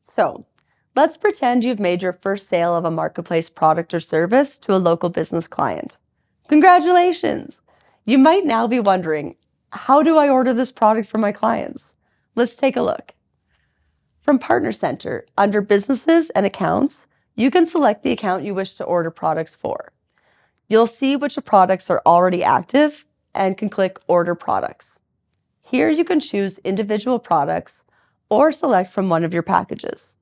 So, let's pretend you've made your first sale of a marketplace product or service to a local business client. Congratulations! You might now be wondering, how do I order this product for my clients? Let's take a look. From Partner Center, under Businesses and Accounts, you can select the account you wish to order products for. You'll see which products are already active and can click Order Products. Here you can choose individual products or select from one of your packages.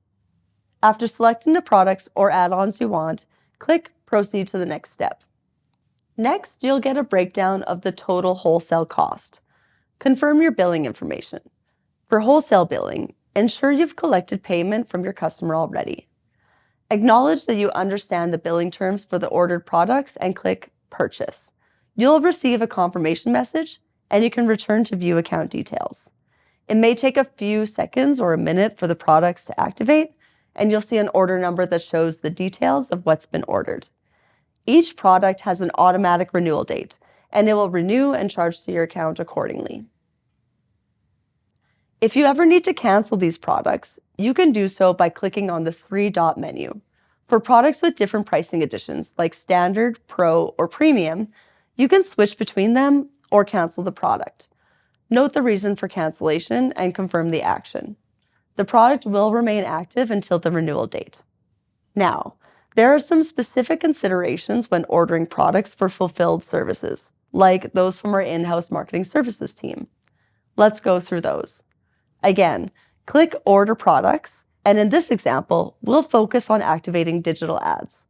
After selecting the products or add-ons you want, click Proceed to the next step. Next, you'll get a breakdown of the total wholesale cost. Confirm your billing information. For wholesale billing, ensure you've collected payment from your customer already. Acknowledge that you understand the billing terms for the ordered products and click Purchase. You'll receive a confirmation message and you can return to view account details. It may take a few seconds or a minute for the products to activate, and you'll see an order number that shows the details of what's been ordered. Each product has an automatic renewal date, and it will renew and charge to your account accordingly. If you ever need to cancel these products, you can do so by clicking on the three-dot menu. For products with different pricing editions, like Standard, Pro, or Premium, you can switch between them or cancel the product. Note the reason for cancellation and confirm the action. The product will remain active until the renewal date. Now, there are some specific considerations when ordering products for fulfilled services, like those from our in-house marketing services team. Let's go through those. Again, click Order Products, and in this example, we'll focus on activating digital ads.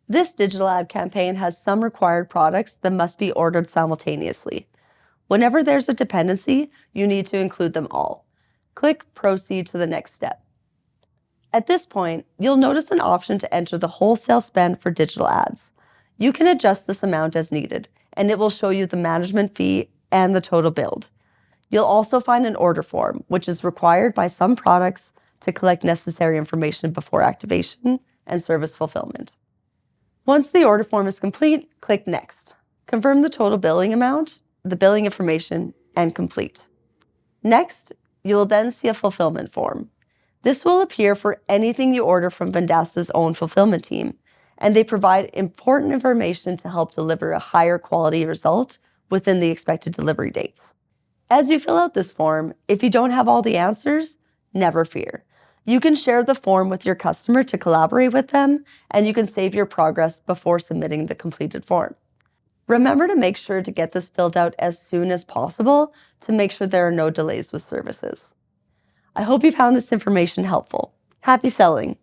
This digital ad campaign has some required products that must be ordered simultaneously. Whenever there's a dependency, you need to include them all. Click Proceed to the next step. At this point, you'll notice an option to enter the wholesale spend for digital ads. You can adjust this amount as needed, and it will show you the management fee and the total billed. You'll also find an order form, which is required by some products to collect necessary information before activation and service fulfillment. Once the order form is complete, click Next. Confirm the total billing amount, the billing information, and complete. Next, you will then see a fulfillment form. This will appear for anything you order from Vendasta's own fulfillment team, and they provide important information to help deliver a higher quality result within the expected delivery dates. As you fill out this form, if you don't have all the answers, never fear. You can share the form with your customer to collaborate with them, and you can save your progress before submitting the completed form. Remember to make sure to get this filled out as soon as possible to make sure there are no delays with services. I hope you found this information helpful. Happy selling!